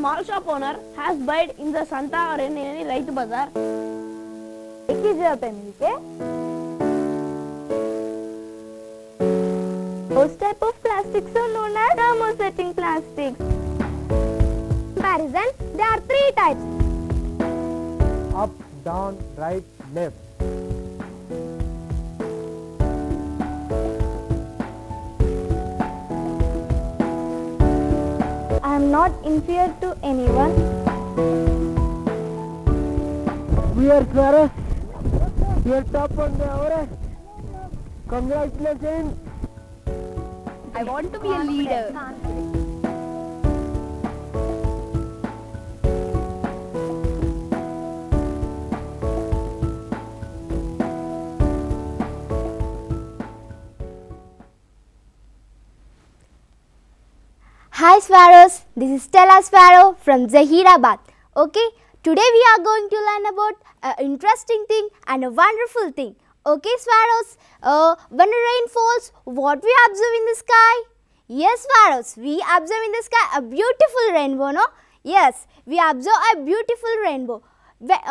small shop owner has bought in the Santa or in any Raitu Bazaar. एक ही जगह पे मिलके those type of plastics are known as thermosetting plastics. Comparison, there are 3 types: up, down, right, left. I am not inferior to anyone. We are Swearers. We are top on the Everest. Congratulations. I want to be a leader. Hi Sparrows, this is Stella Sparrow from Zaheerabad. Okay, today we are going to learn about an interesting thing and a wonderful thing. Okay Sparrows, when rain falls, what we observe in the sky? Yes Sparrows, we observe in the sky a beautiful rainbow, no? Yes, we observe a beautiful rainbow. What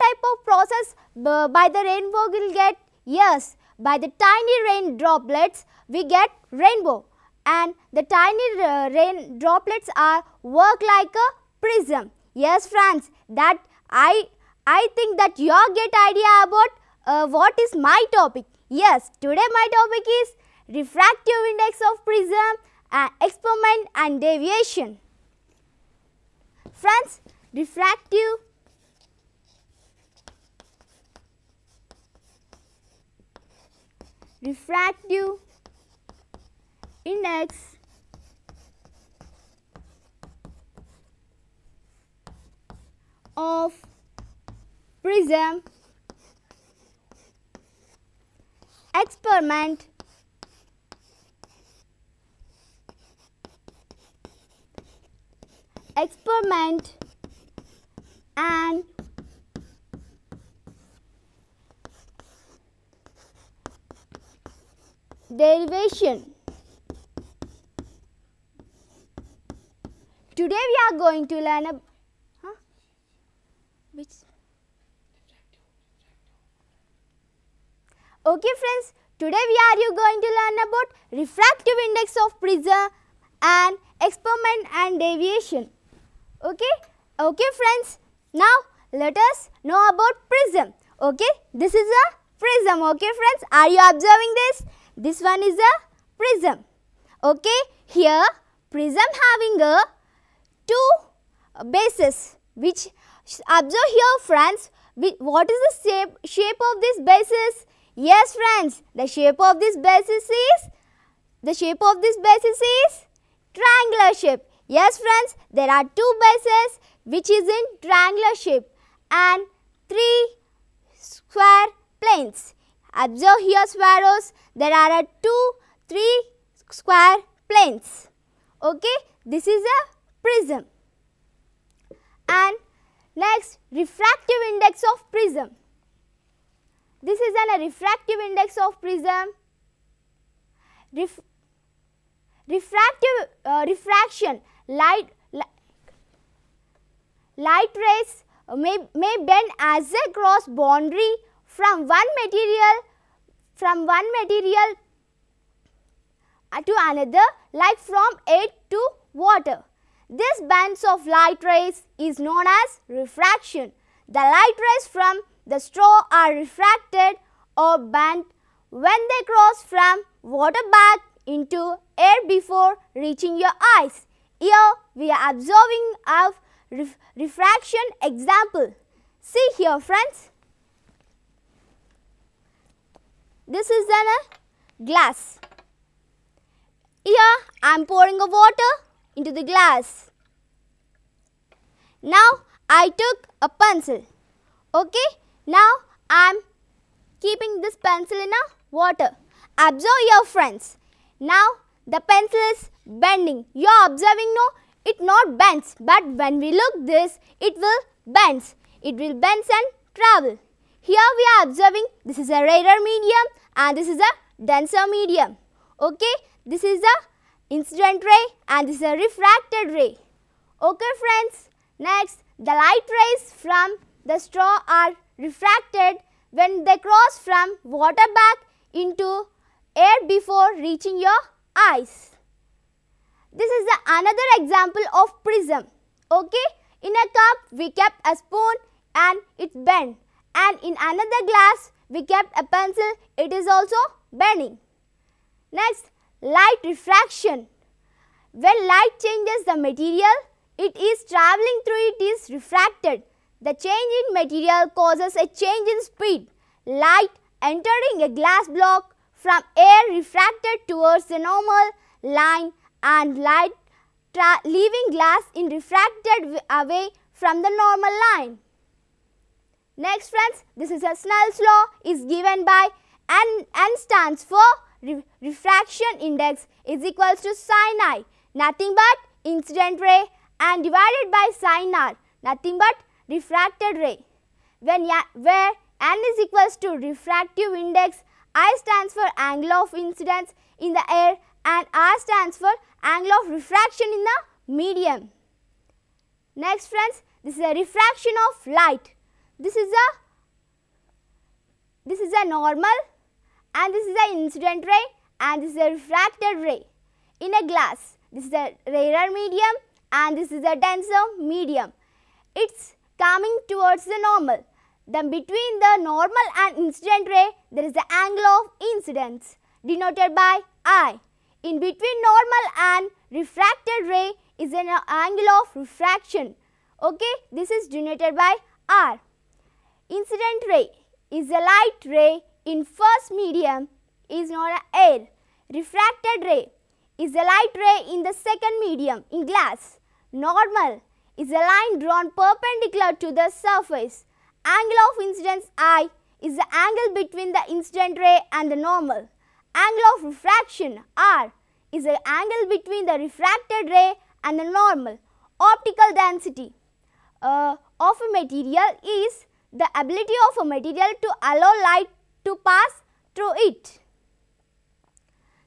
type of process by the rainbow will get? Yes, by the tiny rain droplets we get rainbow, and the tiny rain droplets are work like a prism. Yes friends, that I think that you all get idea about what is my topic. Yes, today my topic is refractive index of prism and experiment and deviation. Friends, refractive index of prism experiment and derivation. Today we are going to learn about Okay friends, today we are going to learn about refractive index of prism and experiment and deviation. Okay friends, now let us know about prism. Okay, this is a prism. Okay friends, are you observing this? This one is a prism. Okay, here prism having a 2 bases, which observe here friends. What is the shape of this bases? Yes friends, the shape of this basis is triangular shape. Yes friends, there are 2 bases which is in triangular shape and 3 square planes. Observe here Sparrows, there are 3 square planes. Okay, this is a prism. And next, refractive index of prism. This is a refractive index of prism. Refraction, light rays may bend as a cross boundary from one material to another, like from air to water. This bands of light rays is known as refraction. The light rays from the straw are refracted or bent when they cross from water back into air before reaching your eyes. Here we are observing a refraction example. See here friends. This is a glass. Here I am pouring a water into the glass. Now I took a pencil. Okay, now I am keeping this pencil in a water. Observe your friends. Now the pencil is bending. You are observing, no, it not bends, but when we look this, it will bends. It will bend and travel. Here we are observing this is a rarer medium and this is a denser medium. Okay, this is a incident ray and this is a refracted ray. Okay friends, next the light rays from the straw are refracted when they cross from water back into air before reaching your eyes. This is another example of prism. Okay, in a cup we kept a spoon and it's bent, and in another glass we kept a pencil, it is also bending. Next, light refraction. When light changes the material, it is travelling through it is refracted. The change in material causes a change in speed. Light entering a glass block from air refracted towards the normal line and light leaving glass in refracted away from the normal line. Next friends, this is a Snell's law is given by N stands for refraction index is equals to sin I, nothing but incident ray, and divided by sin R, nothing but refracted ray. Where N is equals to refractive index, I stands for angle of incidence in the air and R stands for angle of refraction in the medium. Next friends, this is a refraction of light. This is a normal and this is an incident ray and this is a refracted ray in a glass. This is a rarer medium and this is a denser medium. It's coming towards the normal. Then between the normal and incident ray, there is the angle of incidence denoted by I. In between normal and refracted ray is an angle of refraction. Okay, this is denoted by R. Incident ray is a light ray in first medium is known as air. Refracted ray is a light ray in the second medium in glass. Normal is a line drawn perpendicular to the surface. Angle of incidence I is the angle between the incident ray and the normal. Angle of refraction R is the angle between the refracted ray and the normal. Optical density of a material is the ability of a material to allow light to pass through it.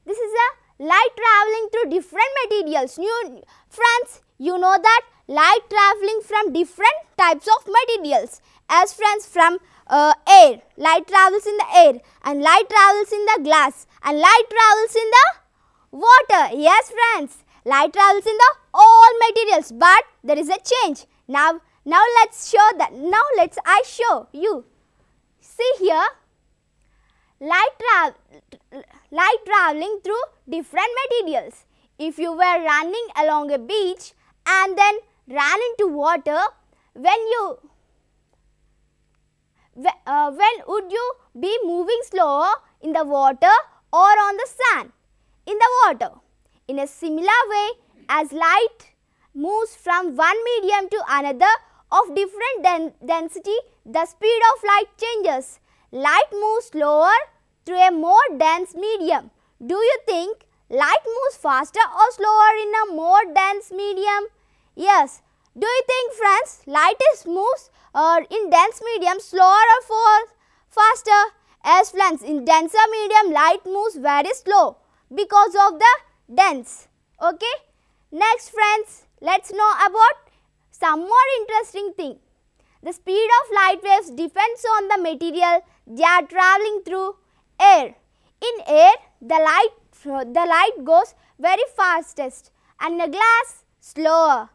This is a light travelling through different materials. Friends, you know that light travelling from different types of materials. As friends, from air, light travels in the air, and light travels in the glass, and light travels in the water. Yes friends, light travels in the all materials, but there is a change. Now let's show that. Now I show you. See here, light traveling through different materials. If you were running along a beach and then ran into water, when would you be moving slower, in the water or on the sand? In the water. In a similar way, as light moves from one medium to another of different density, the speed of light changes. Light moves slower through a more dense medium. Do you think light moves faster or slower in a more dense medium? Yes. Do you think friends, light moves in dense medium slower or faster? As friends, in denser medium light moves very slow because of the dense. Okay. Next friends, let's know about some more interesting thing. The speed of light waves depends on the material they are travelling through. Air. In air, the light goes very fastest, and in a glass slower,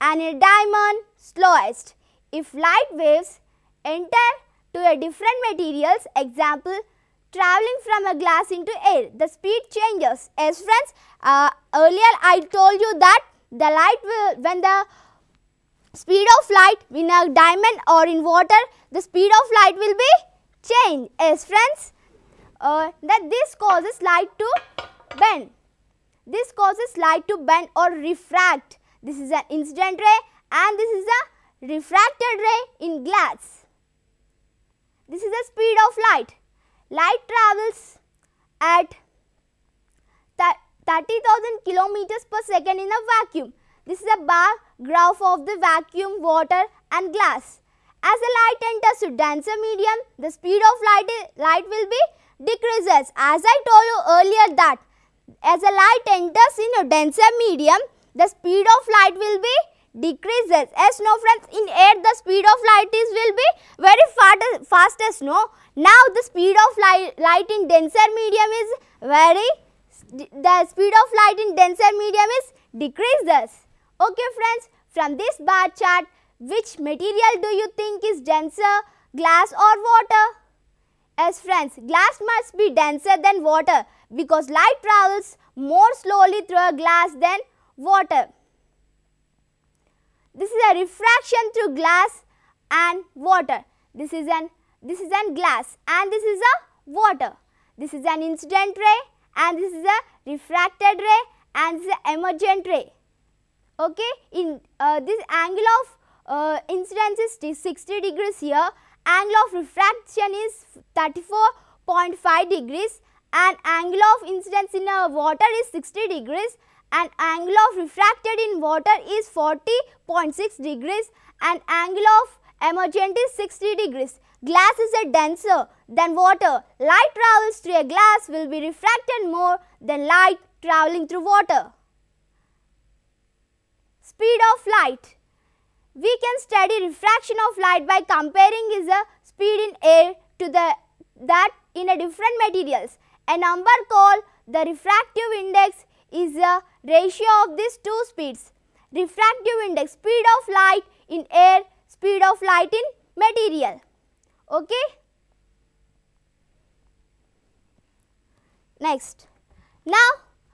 and in a diamond slowest. If light waves enter to a different materials, example, travelling from a glass into air, the speed changes. As friends, earlier I told you that the light will, when the speed of light in a diamond or in water, the speed of light will be changed. As friends, that this causes light to bend. This causes light to bend or refract. This is an incident ray and this is a refracted ray in glass. This is the speed of light. Light travels at 30,000 kilometers per second in a vacuum. This is a bar graph of the vacuum, water and glass. As the light enters to denser medium, the speed of light will be decreases. As I told you earlier that as a light enters in a denser medium, the speed of light will be decreases. Yes, no friends, in air the speed of light will be very fastest, no. Now the speed of light in denser medium is the speed of light in denser medium is decreases. Okay friends, from this bar chart, which material do you think is denser, glass or water? Yes friends, glass must be denser than water because light travels more slowly through a glass than water. This is a refraction through glass and water. This is an glass and this is a water. This is an incident ray and this is a refracted ray and this is an emergent ray. Okay, in this angle of incidence is 60 degrees here, angle of refraction is 34.5 degrees and angle of incidence in water is 60 degrees and angle of refracted in water is 40.6 degrees and angle of emergent is 60 degrees. Glass is a denser than water. Light travels through a glass will be refracted more than light traveling through water. Speed of light. We can study refraction of light by comparing its speed in air to that in a different materials. A number called the refractive index is a ratio of these two speeds. Refractive index, speed of light in air, speed of light in material. Okay. Next. Now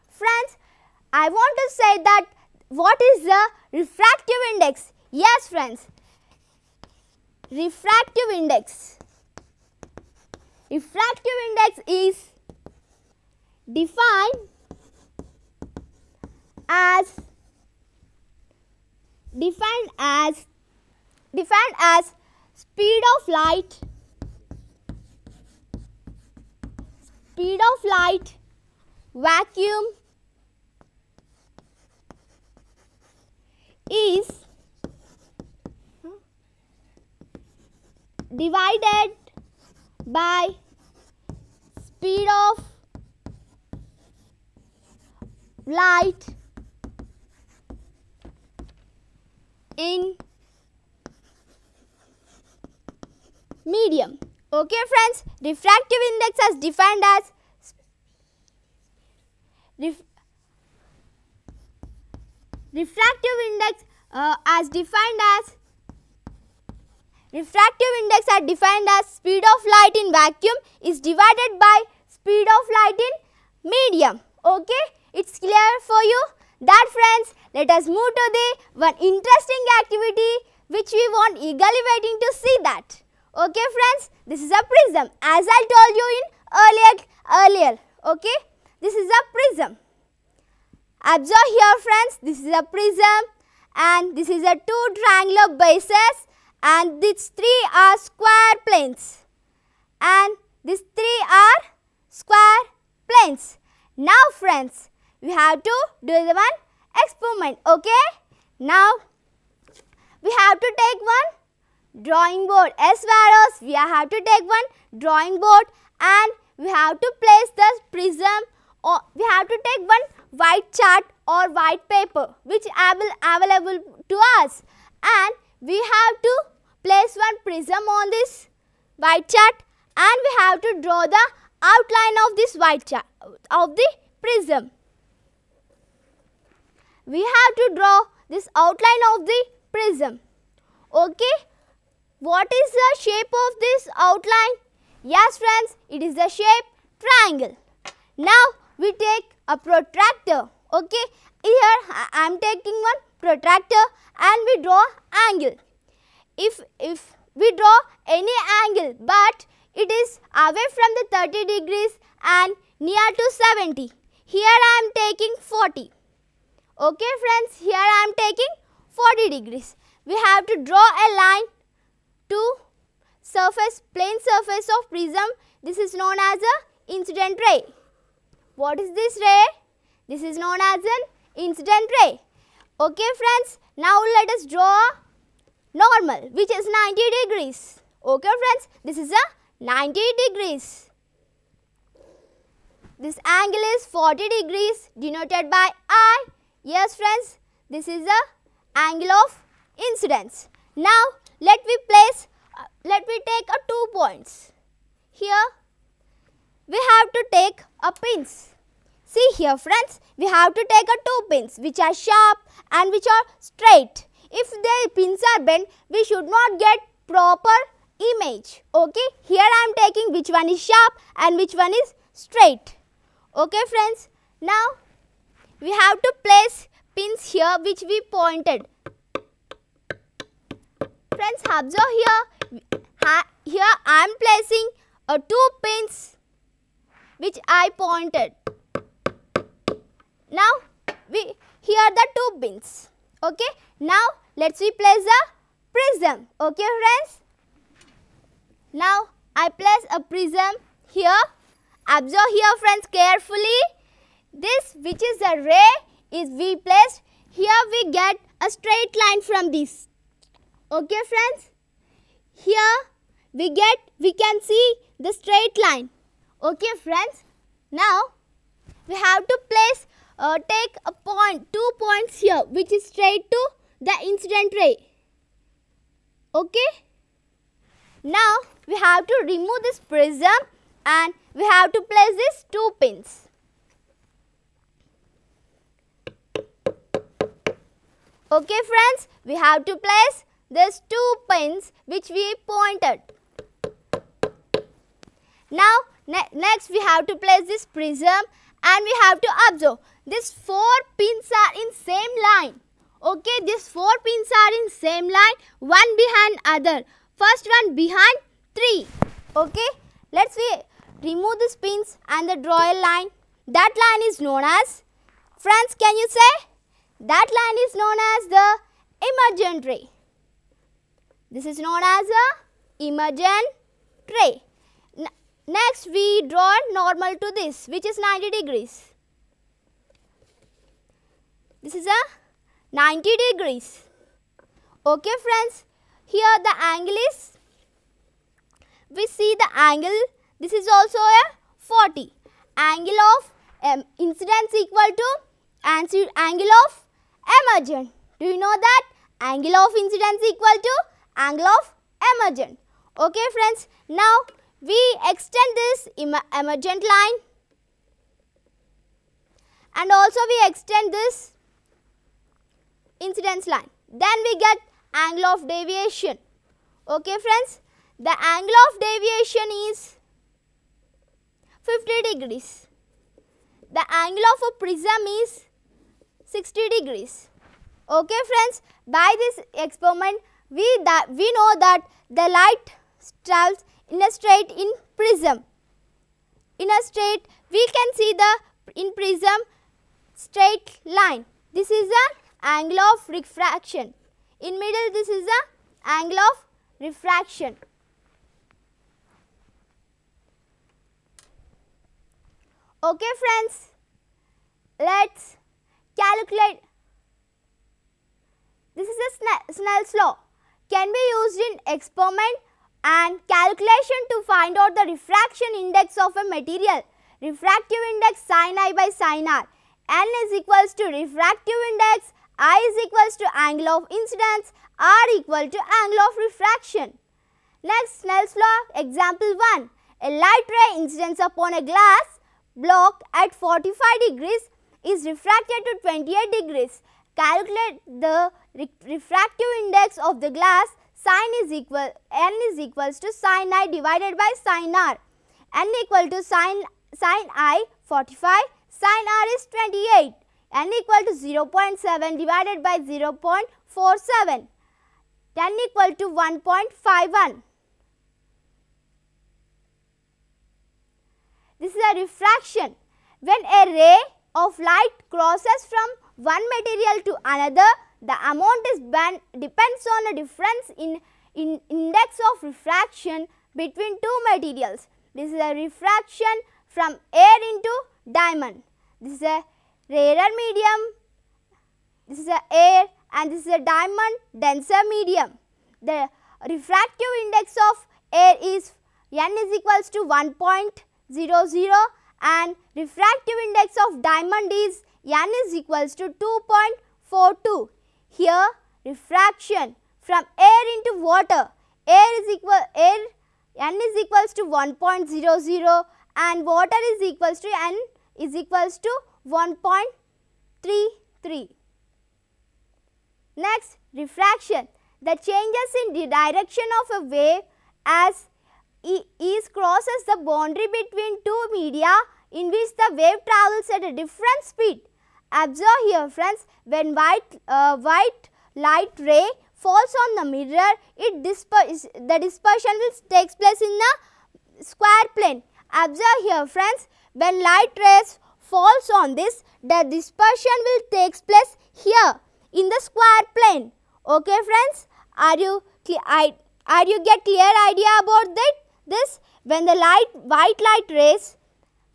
friends, I want to say that what is the refractive index? Yes friends, refractive index. Refractive index is defined as speed of light vacuum is divided by speed of light in medium. Okay friends, refractive index as defined as refractive index as defined as speed of light in vacuum is divided by speed of light in medium. Okay, it's clear for you? That friends, let us move to the one interesting activity which we want eagerly waiting to see that. Okay friends, this is a prism as I told you in earlier. Okay, this is a prism. Observe here friends, this is a prism and this is a two triangular bases and these three are square planes and these three are square planes. Now friends, we have to do the one experiment. Okay, now we have to take one drawing board as well as we have to take one drawing board and we have to place the prism, or we have to take one white chart or white paper which available to us and we have to place one prism on this white chart and we have to draw the outline of this white chart of the prism. We have to draw this outline of the prism. Okay, what is the shape of this outline? Yes friends, it is the shape triangle. Now we take a protractor. Okay, here I am taking one protractor and we draw angle. If we draw any angle but it is away from the 30 degrees and near to 70, here I am taking 40. Okay friends, here I am taking 40 degrees. We have to draw a line to plane surface of prism. This is known as a incident ray. What is this ray? This is known as an incident ray. Okay friends, now let us draw a normal which is 90 degrees. Okay friends, this is a 90 degrees. this angle is 40 degrees denoted by I. Yes friends, this is the angle of incidence. Now let me take 2 points. Here we have to take a pins. See here friends, we have to take 2 pins which are sharp and which are straight. If the pins are bent, we should not get proper image. Okay, here I am taking which one is sharp and which one is straight. Okay friends, now we have to place pins here which we pointed. Friends, observe here, here I am placing 2 pins which I pointed. Now here are the 2 pins. Okay, now let's place the prism. Okay friends, now I place a prism here. Observe here friends carefully. This which is a ray is we placed here, we get a straight line from this. Okay friends, here we can see the straight line. Okay friends, now we have to place take a point, 2 points here which is straight to the incident ray. Okay, now we have to remove this prism and we have to place these 2 pins. Okay friends, we have to place these 2 pins which we pointed. Now next we have to place this prism and we have to observe these 4 pins are in same line. Okay, these 4 pins are in same line, one behind other. First one behind 3. Okay, let's remove these pins and draw a line. That line is known as, friends, can you say? That line is known as the emergent ray. This is known as a emergent ray. Next we draw normal to this which is 90 degrees. This is a 90 degrees. Okay friends, here the angle is, we see the angle, this is also a 40. Angle of incidence equal to angle of emergent. Do you know that? Angle of incidence equal to angle of emergent. Okay friends, now we extend this emergent line and also we extend this incidence line. Then we get angle of deviation. Okay friends, the angle of deviation is 50 degrees. The angle of a prism is 60 degrees. Okay friends, by this experiment we know that the light travels in a straight in prism. In a straight, we can see the in prism straight line. This is the angle of refraction. In middle, this is the angle of refraction. Okay friends, let's calculate. This is a Snell's law. Can be used in experiment and calculation to find out the refraction index of a material. Refractive index sin I by sin R. N is equals to refractive index, I is equals to angle of incidence, R equal to angle of refraction. Next, Snell's law, example 1. A light ray incidence upon a glass block at 45 degrees is refracted to 28 degrees. Calculate the refractive index of the glass. N is equals to sin I divided by sin R. N equal to sin I 45, sin R is 28. N equal to 0.7 divided by 0.47. N equal to 1.51. This is a refraction. When a ray of light crosses from one material to another, the amount is depends on a difference in index of refraction between two materials. This is a refraction from air into diamond. This is a rarer medium, this is a air, and this is a diamond denser medium. The refractive index of air is N is equals to 1.00 and refractive index of diamond is N is equals to 2.42. Here refraction from air into water, N is equals to 1.00 and water is equals to N is equals to 1.33. Next, refraction. The changes in the direction of a wave as it crosses the boundary between two media in which the wave travels at a different speed. Observe here friends, when white light ray falls on the mirror, the dispersion will take place in the square plane. Observe here friends, when light rays falls on this, the dispersion will take place here in the square plane. Okay friends, are you get clear idea about this? When the white light rays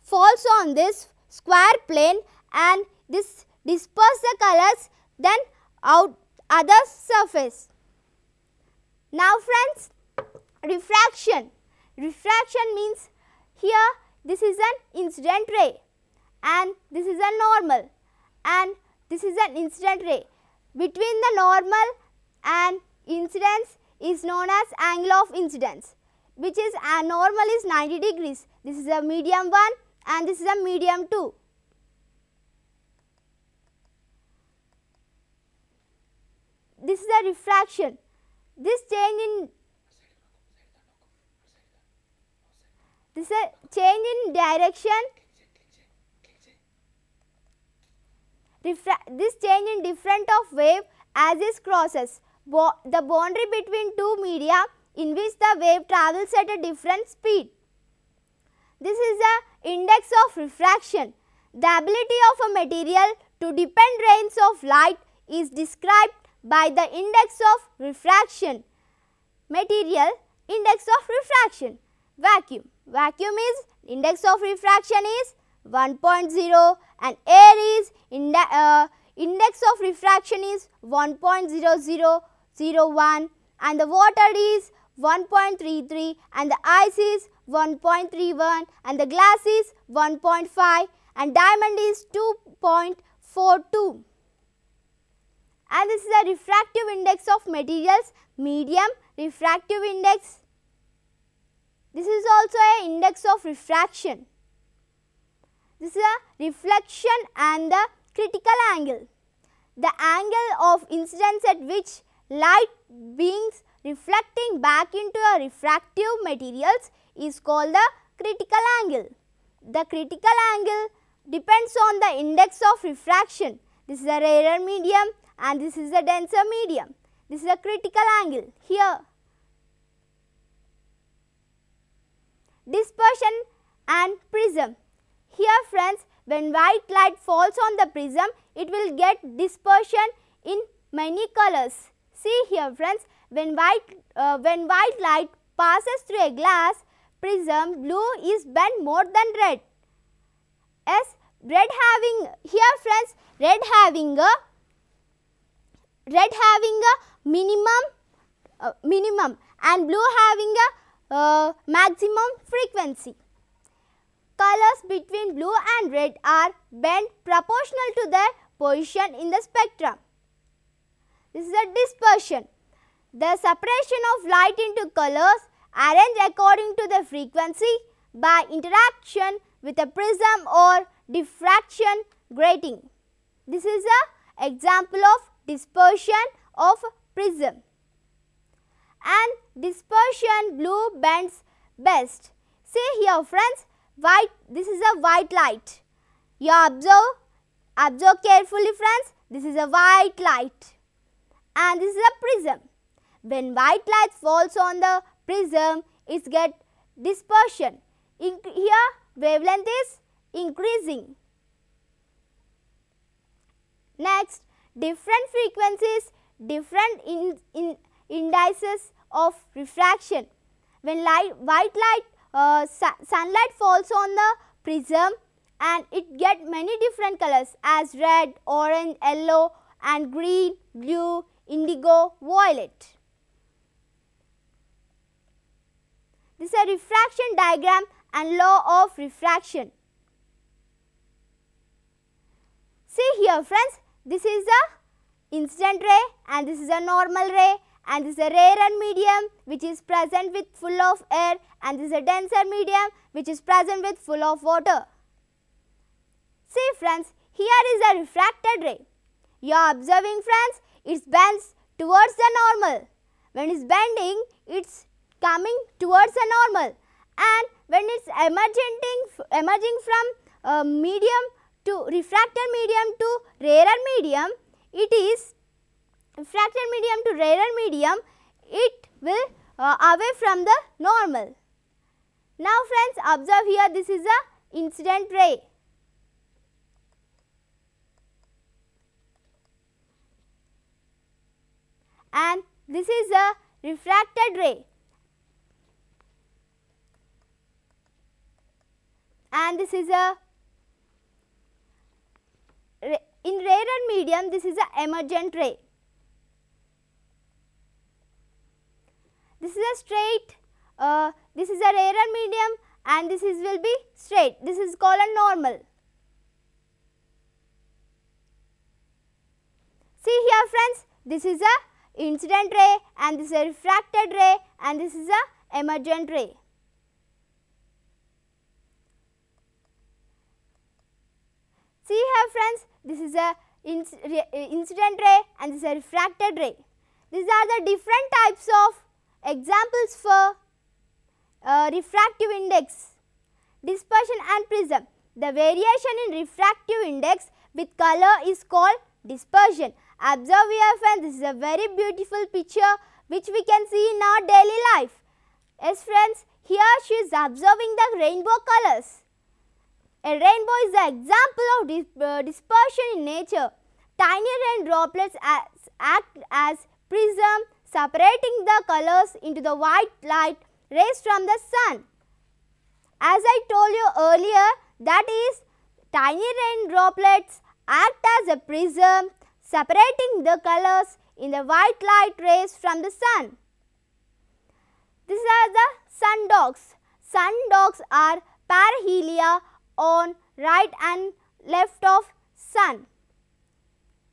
falls on this square plane and this disperse the colors then out other surface. Now friends, refraction. Refraction means here this is an incident ray and this is a normal and this is an incident ray. Between the normal and incidence is known as angle of incidence, which is normal is 90 degrees. This is a medium 1 and this is a medium 2. This is a refraction. This change in direction, this change in different of wave as it crosses the boundary between two media in which the wave travels at a different speed. This is the index of refraction. The ability of a material to depend rays of light is described by the index of refraction. Material index of refraction. Vacuum. Vacuum is index of refraction is 1.0 and air is index of refraction is 1.0001 and the water is 1.33 and the ice is 1.31 and the glass is 1.5 and diamond is 2.42. And this is the refractive index of materials, medium refractive index. This is also an index of refraction. This is a reflection and the critical angle. The angle of incidence at which light beings reflecting back into a refractive materials is called the critical angle. The critical angle depends on the index of refraction. This is a rarer medium and this is a denser medium. This is a critical angle here. Dispersion and prism. Here friends, when white light falls on the prism, it will get dispersion in many colors. See here friends, when white light passes through a glass prism, blue is bent more than red. As red having here friends, red having a minimum and blue having a maximum frequency. Colors between blue and red are bent proportional to their position in the spectrum. This is a dispersion. The separation of light into colors arranged according to the frequency by interaction with a prism or diffraction grating. This is an example of dispersion of prism. And dispersion blue bends best. See here friends, this is a white light. You observe carefully friends, this is a white light and this is a prism. When white light falls on the prism, it gets dispersion. Here wavelength is increasing. Next, different frequencies, different indices of refraction. When white light sunlight falls on the prism and it get many different colors as red, orange, yellow and green, blue, indigo, violet. This is a refraction diagram and law of refraction. See here friends, this is a incident ray and this is a normal ray, and this is a rarer medium which is present with full of air, and this is a denser medium which is present with full of water. See friends, here is a refracted ray. You are observing friends, it bends towards the normal. When it is bending, it is coming towards the normal, and when it is emerging from medium to refracted medium to rarer medium, it is refracted medium to rarer medium, it will away from the normal. Now friends, observe here, this is a incident ray. And this is a refracted ray, and this is a in rarer medium, this is a emergent ray. This is a straight, this is a rarer medium, and this will be straight. This is called a normal. See here friends, this is a incident ray, and this is a refracted ray, and this is a emergent ray. See here friends, this is a incident ray and this is a refracted ray. These are the different types of examples for refractive index, dispersion and prism. The variation in refractive index with color is called dispersion. Observe here friends, this is a very beautiful picture which we can see in our daily life. Yes friends, here she is observing the rainbow colors. A rainbow is an example of dispersion in nature. Tiny rain droplets act as prism, separating the colors into the white light rays from the sun. As I told you earlier, that is, tiny rain droplets act as a prism, separating the colors in the white light rays from the sun. These are the sundogs. Sundogs are perihelia on right and left of sun.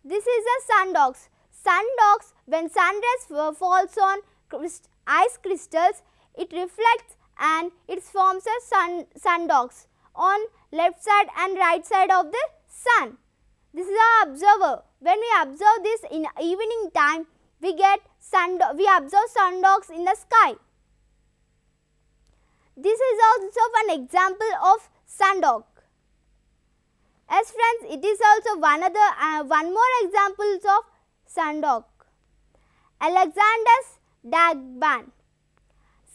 This is the sundogs. Sundogs, when sunrays falls on ice crystals, it reflects and it forms a sundogs on left side and right side of the sun. This is our observer. When we observe this in evening time, we observe sundogs in the sky. This is also an example of sundog. As friends, it is also one more examples of sundog. Alexander's dark band.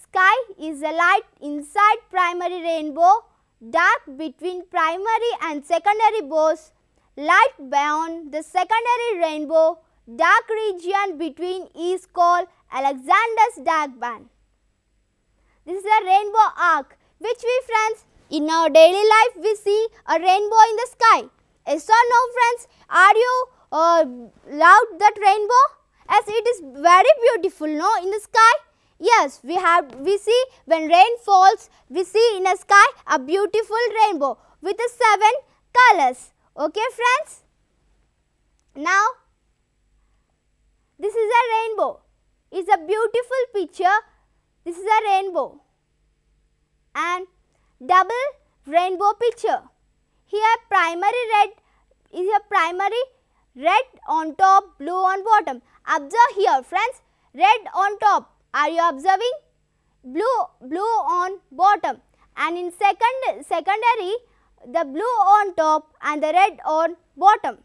Sky is a light inside primary rainbow, dark between primary and secondary bows, light beyond the secondary rainbow, dark region between is called Alexander's dark band. This is a rainbow arc which we friends in our daily life we see a rainbow in the sky. Yes or no friends? Are you love that rainbow? As it is very beautiful, no, in the sky? Yes, we see when rain falls, we see in the sky a beautiful rainbow with 7 colors. Okay friends? Now, this is a rainbow. It's a beautiful picture. This is a rainbow and double rainbow picture. Here primary red is a primary red on top, blue on bottom. Observe here friends, red on top. Are you observing? Blue on bottom, and in secondary the blue on top and the red on bottom.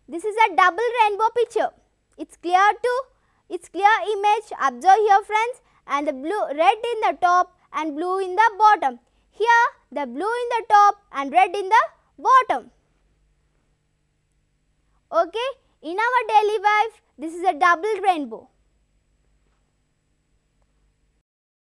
This is a double rainbow picture. It's clear image. Observe here friends, and the red in the top and blue in the bottom. Here the blue in the top and red in the bottom. Okay, in our daily life this is a double rainbow.